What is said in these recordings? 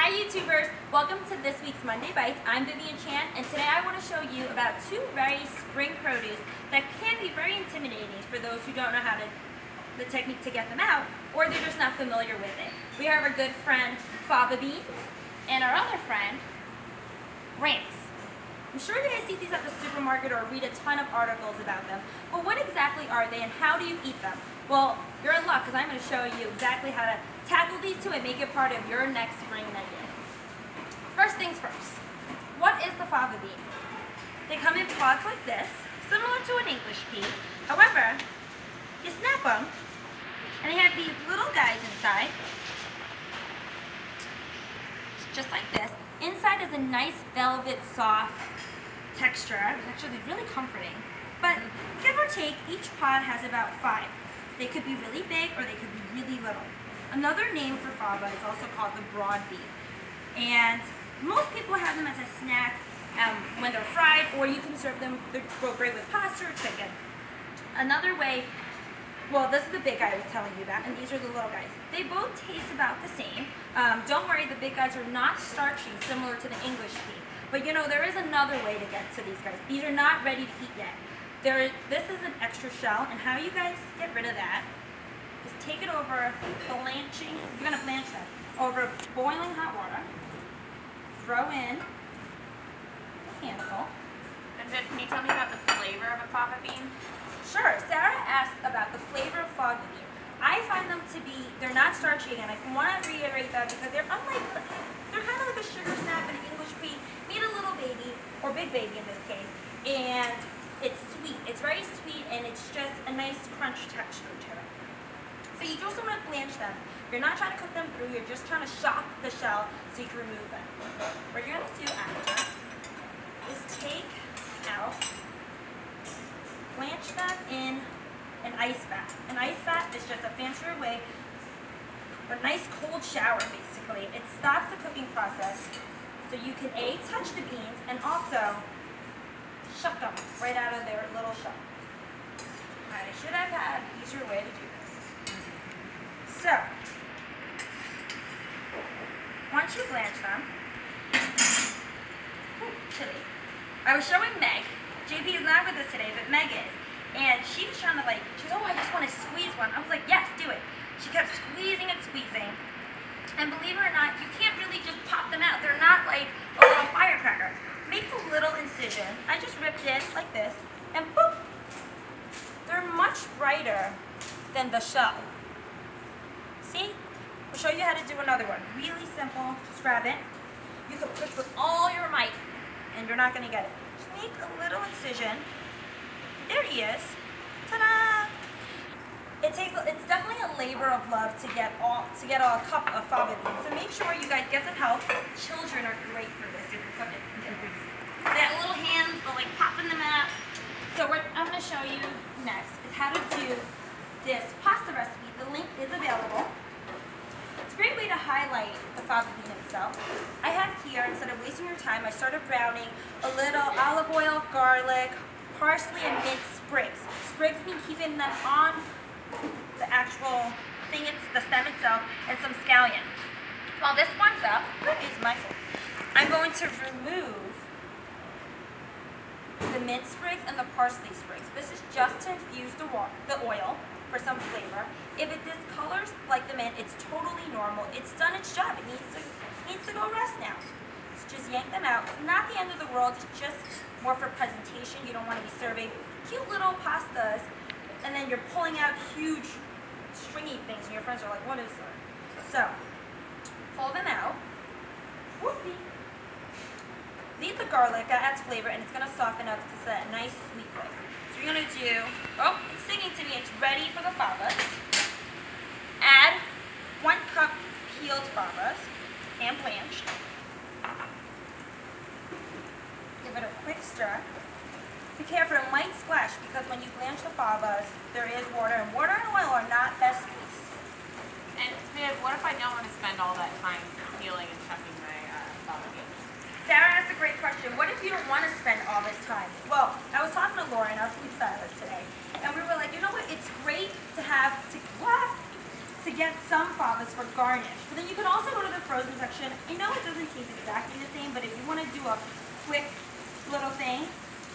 Hi YouTubers, welcome to this week's Monday Bites. I'm Vivian Chan, and today I want to show you about two very spring produce that can be very intimidating for those who don't know how to, the technique to get them out, or they're just not familiar with it. We have our good friend Fava Beans and our other friend Ramps. I'm sure you guys see these at the supermarket or read a ton of articles about them, but what exactly are they and how do you eat them? Well, you're in luck because I'm going to show you exactly how to tackle these two and make it part of your next spring menu. First things first, what is the fava bean? They come in pods like this, similar to an English pea. However, you snap them and they have these little guys inside, just like this. Inside is a nice velvet soft texture. It's actually really comforting. But give or take, each pod has about 5. They could be really big or they could be really little. Another name for fava is also called the broad bean. And most people have them as a snack when they're fried, or you can serve them, they go great with pasta or chicken. Another way, well, this is the big guy I was telling you about, and these are the little guys. They both taste about the same. Don't worry, the big guys are not starchy, similar to the English pea. But you know, there is another way to get to these guys. These are not ready to eat yet. This is an extra shell, and how you guys get rid of that is take it over blanching. You're gonna blanch that over boiling hot water. Throw in a handful. And Viv, can you tell me about the flavor of a fava bean? Sure. Sarah asked about the flavor of fava bean. I find them to be, they're not starchy, and I want to reiterate that because they're unlike, they're kind of like a sugar snap and an English pea. Meet a little baby, or big baby in this case, and it's sweet. It's very sweet, and it's just a nice crunch texture to it. So you just want to blanch them. You're not trying to cook them through, you're just trying to shock the shell so you can remove them. What you're going to do after is take out, blanch them in an ice bath. An ice bath is just a fancier way, a nice cold shower basically. It stops the cooking process so you can A, touch the beans, and also shuck them right out of their little shell. I should have had an easier way to do this. So, once you blanch them, chili. I was showing Meg. JP is not with us today, but Meg is. And she was trying to she's, oh, I just want to squeeze one. I was like, yes, do it. She kept squeezing and squeezing. And believe it or not, you can't really just pop them out. They're not like a little firecracker. Make a little incision. I just ripped it like this, and boop. They're much brighter than the shell. See? I'll show you how to do another one. Really simple. Just grab it. You can push with all your might, and you're not going to get it. Just make a little incision. There he is. Ta-da! It's definitely a labor of love to get a cup of fava beans. So make sure you guys get some help. Children are great for this if you're cooking. They have little hands, they're popping them out. So what I'm going to show you next is how to do this pasta recipe. The link is available. It's a great way to highlight the fava bean itself. I have here, instead of wasting your time, I started browning a little olive oil, garlic, parsley, and mint sprigs. Sprigs mean keeping them on the actual thing, it's the stem itself, and some scallion. While this warms up, I'm going to remove the mint sprigs and the parsley sprigs. This is just to infuse the oil for some flavor. If it discolors like the mint, it's totally normal. It's done its job. It needs to go rest now. So just yank them out. It's not the end of the world. It's just more for presentation. You don't want to be serving cute little pastas and then you're pulling out huge stringy things and your friends are like, what is that? So, pull them out. Whoopee. Leave the garlic, that adds flavor, and it's going to soften up to set a nice sweet flavor. So you're going to do, oh, it's singing to me, it's ready for the favas. Add 1 cup peeled favas and blanched. Give it a quick stir. Be careful, it might splash because when you blanch the favas, there is water, and water and oil are not besties. And Viv, what if I don't want to spend all that time peeling and chucking my fava beans? Sarah asked a great question. What if you don't want to spend all this time? Well, I was talking to Lauren, our food stylist today, and we were like, you know what? It's great to have to get some favas for garnish. But then you can also go to the frozen section. I know it doesn't taste exactly the same, but if you want to do a quick little thing,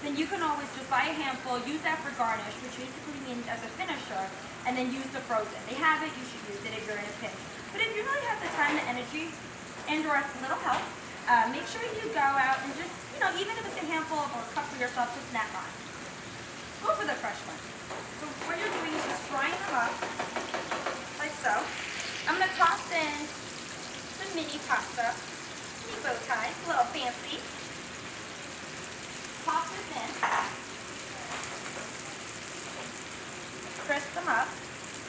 then you can always just buy a handful, use that for garnish, which basically means as a finisher, and then use the frozen. They have it, you should use it if you're in a pinch. But if you really have the time, the energy, and or a little help, make sure you go out and just, you know, even if it's a handful or a cup for yourself to snack on. Go for the fresh one. So what you're doing is just frying them up, like so. I'm going to toss in some mini pasta, mini bow ties, a little fancy. Pop this in. Crisp them up.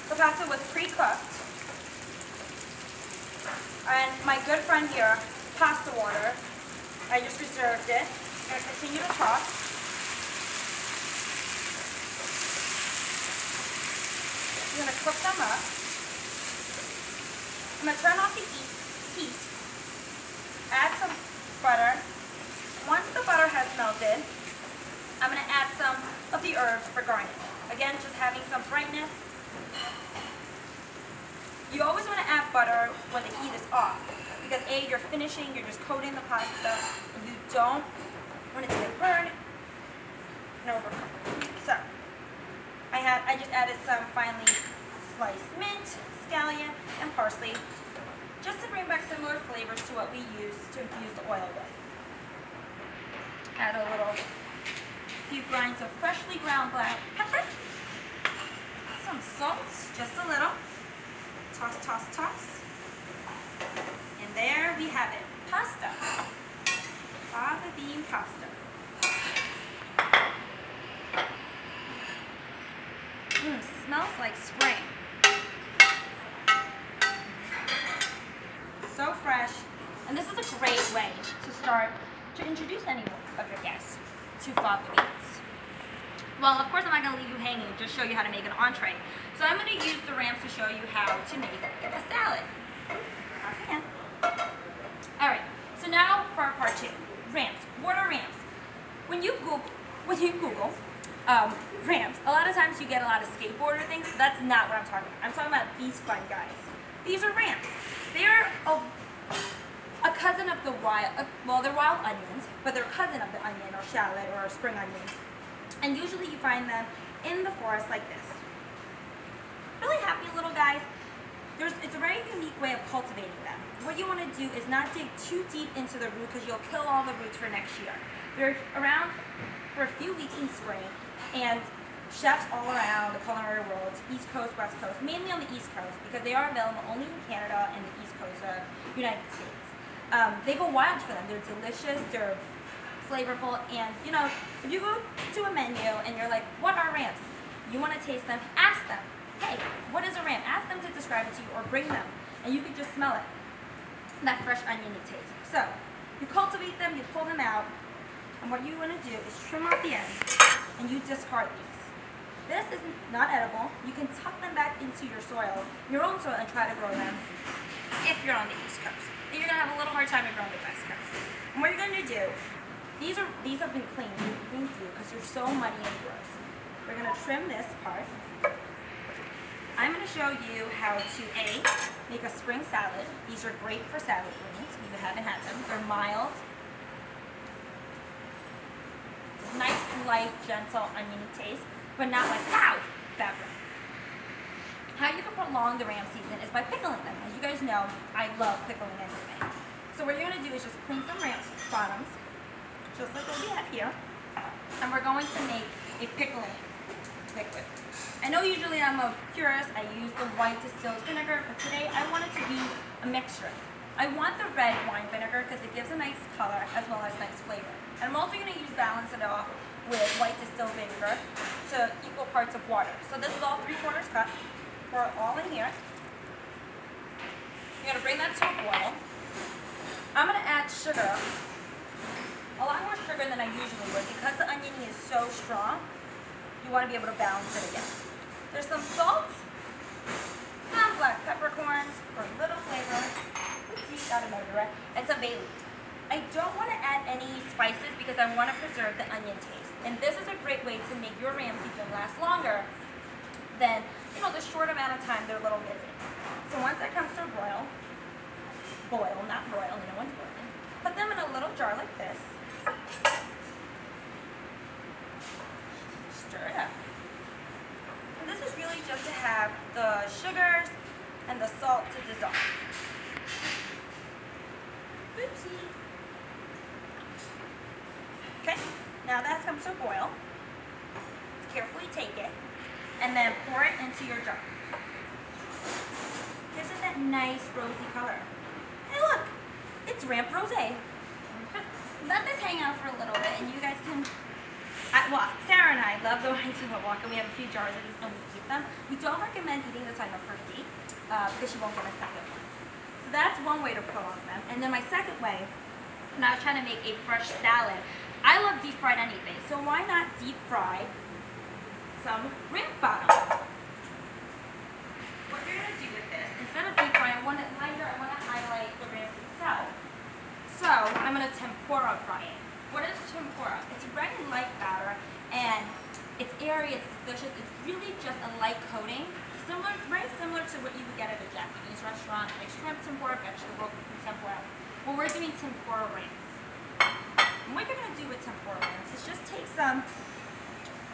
The pasta was pre-cooked. And my good friend here, pasta water, I just reserved it. I'm going to continue to toss. I'm going to cook them up. I'm going to turn off the heat. Add some butter. Once the butter has melted, I'm going to add some of the herbs for garnish. Again, just having some brightness. You always want to add butter when the heat is off, because A, you're finishing, you're just coating the pasta, and you don't want it to get burned and overcooked. So, I just added some finely sliced mint, scallion, and parsley, just to bring back similar flavors to what we use to infuse the oil with. Add a few grinds of freshly ground black pepper, some salt, just a little. Toss, toss, toss. And there we have it. Pasta. Fava bean pasta. Smells like spring. So fresh. And this is a great way to introduce any of your guests to fava beans. Well, of course I'm not going to leave you hanging, just show you how to make an entree. So I'm going to use the ramps to show you how to make a salad. Okay. Alright, so now for our part 2. Ramps. What are ramps? When you Google ramps, a lot of times you get a lot of skateboarder things. That's not what I'm talking about. I'm talking about these fun guys. These are ramps. They're a cousin of the they're wild onions, but they're a cousin of the onion or shallot or spring onion. And usually you find them in the forest like this. Really happy little guys. It's a very unique way of cultivating them. What you want to do is not dig too deep into the root because you'll kill all the roots for next year. They're around for a few weeks in spring, and chefs all around the culinary world, East Coast, West Coast, mainly on the East Coast because they are available only in Canada and the East Coast of the United States. They go wild for them. They're delicious. They're flavorful, and you know, if you go to a menu and you're like, what are ramps? You want to taste them, ask them, hey, what is a ramp? Ask them to describe it to you or bring them, and you can just smell it, that fresh oniony taste. So, you cultivate them, you pull them out, and what you want to do is trim off the ends, and you discard these. This is not edible. You can tuck them back into your soil, your own soil, and try to grow them if you're on the East Coast. You're going to have a little hard time if you're on the West Coast. And what you're going to do, these have been cleaned through because they're so muddy and gross. We're going to trim this part. I'm going to show you how to make a spring salad. These are great for salad greens. If you haven't had them, they're mild, nice, light, gentle, oniony taste, but not like wow, pepper. How you can prolong the ram season is by pickling them. As you guys know, I love pickling everything. So what you're going to do is just clean some ram bottoms, just like what we have here, and we're going to make a pickling liquid. I know usually I'm a purist, I use the white distilled vinegar, but today I wanted to use a mixture. I want the red wine vinegar because it gives a nice color as well as nice flavor. And I'm also going to balance it off with white distilled vinegar to equal parts of water. So this is all 3/4 cup. Pour it all in here. You're going to bring that to a boil. I'm going to add sugar, a lot more sugar than I usually would because the onion is so strong. You want to be able to balance it again. There's some salt, some black peppercorns for a little flavor, and some bay leaves. I don't want to add any spices because I want to preserve the onion taste. And this is a great way to make your ram season last longer then, you know, the short amount of time they're a little busy. So once that comes to a boil, not broil, no one's boiling, put them in a little jar like this. Stir it up. And this is really just to have the sugars and the salt to dissolve. Oopsie. Okay, now that comes to a boil. Carefully take it and then pour it into your jar. Gives it that nice rosy color. Hey look, it's ramp rosé. Let this hang out for a little bit and you guys can, well, Sarah and I love the wines in the wok and we have a few jars of these and we keep them. We don't recommend eating this on the first date because you won't get a second one. So that's one way to prolong them. And then my second way, when I was trying to make a fresh salad, I love deep fried anything, so why not deep fry some ramp bottoms? What you're going to do with this, instead of deep frying, I want to highlight the ramp itself. So I'm going to tempura fry it. What is tempura? It's a very light batter, and it's airy, it's delicious. It's really just a light coating, very similar to what you would get at a Japanese restaurant, like shrimp tempura, vegetable tempura. Well, we're doing tempura ramps. And what you're going to do with tempura ramps is just take some,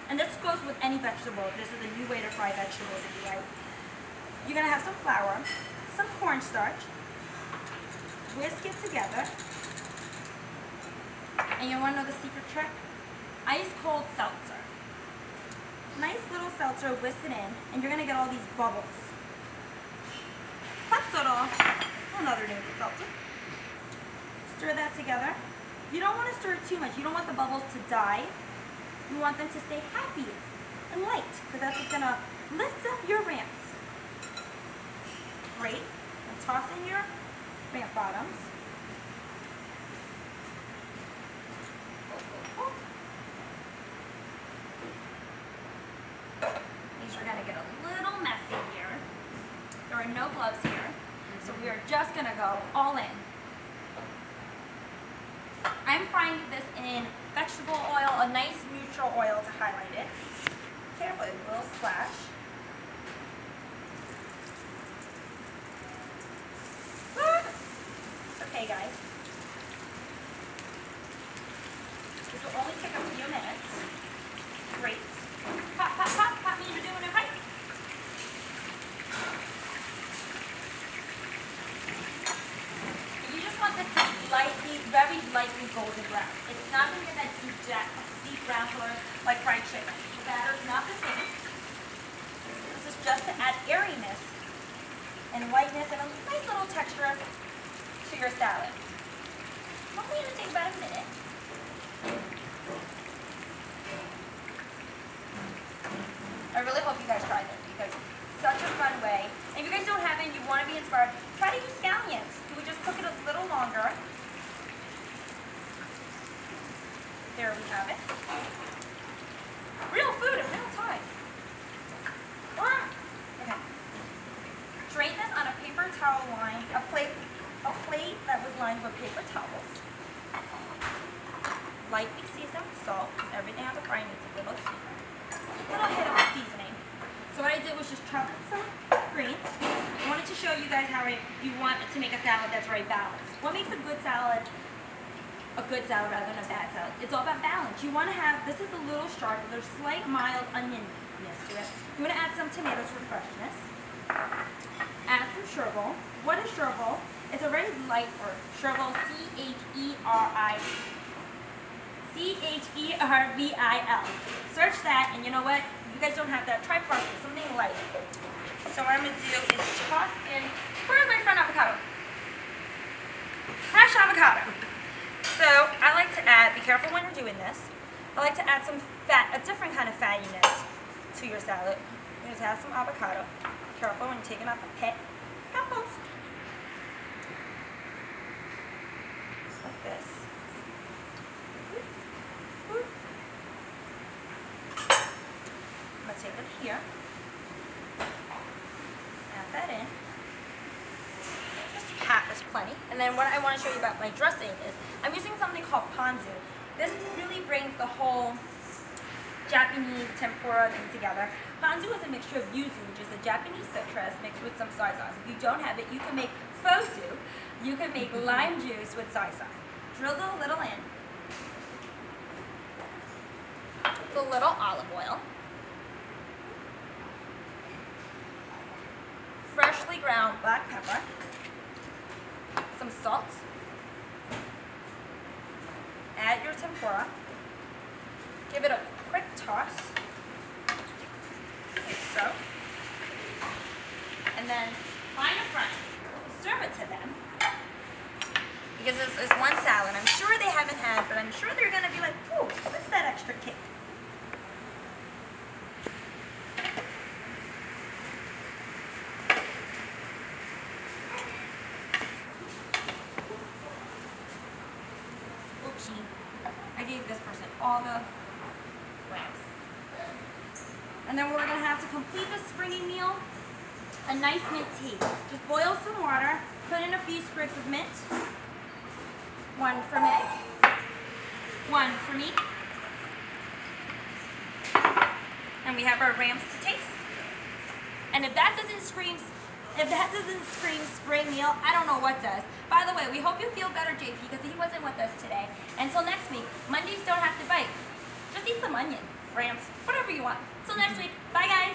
and this goes with any vegetable. This is a new way to fry vegetables if you like. You're going to have some flour, some cornstarch, whisk it together, and you want to know the secret trick? Ice cold seltzer. Nice little seltzer, whisk it in, and you're going to get all these bubbles. Pop soda, another name for seltzer. Stir that together. You don't want to stir it too much. You don't want the bubbles to die. You want them to stay happy and light, because that's what's going to lift up your ramps. Great. And toss in your ramp bottoms. These are going to get a little messy here. There are no gloves here, so we are just going to go all in. I'm frying this in vegetable oil, a nice neutral oil to highlight it. Carefully, a little splash. Okay, guys. This will only take a few minutes. Great. Pop, pop, pop, pop, you're doing it right. You just want this to be lightly, very lightly golden brown. It's not going to get that deep brown color like fried chicken. The batter is not the same. This is just to add airiness and lightness and a nice little texture to your salad. It's only going to take about a minute. I really hope you guys try this because it's such a fun way. And if you guys don't have it and you want to be inspired, try to use scallions. You would just cook it a little longer. There we have it. Real food in real time. Okay. Drain this on a paper towel line, a plate that was lined with paper towels. Lightly season with salt, because everything on the fry needs a little hit of seasoning. So what I did was just chop up some greens. I wanted to show you guys how you want to make a salad that's very balanced. What makes a good salad rather than a bad salad? It's all about balance. You want to have, this is a little sharp, but there's slight mild onionness to it. You want to add some tomatoes for freshness. Add some chervil. What is chervil? It's a very light word. Chervil, C-H-E-R-V-I-L. Search that, and you know what? You guys don't have that. Try parsley, something light. So what I'm going to do is toss in, where's my front avocado? Fresh avocado. So I like to add, be careful when you're doing this, I like to add some fat, a different kind of fattiness to your salad. You just add some avocado. Be careful when you're taking out the pit. Compost. Just like this. I'm going to take it here. Add that in. Just half is plenty. And then what I want to show you about my dressing is I'm using something called ponzu. This really brings the whole Japanese tempura thing together. Ponzu is a mixture of yuzu, which is a Japanese citrus mixed with some soy sauce. If you don't have it, you can make fosu. You can make lime juice with soy sauce. Drizzle a little in. A little olive oil. Freshly ground black pepper. Some salt. Add your tempura. Give it a quick toss. Like so. And then find a friend. Serve it to them. Because this is one salad I'm sure they haven't had, but I'm sure they're going to be like, ooh, what's that extra kick? Oopsie. I gave this person all the wraps. And then we're going to have to complete the springy meal, a nice mint tea. Just boil some water, put in a few sprigs of mint. One for Meg, one for me. And we have our rams to taste. And if that doesn't scream spring meal, I don't know what does. By the way, we hope you feel better, JP, because he wasn't with us today. Until next week, Mondays don't have to bite. Just eat some onion, rams, whatever you want. Until next week, bye guys.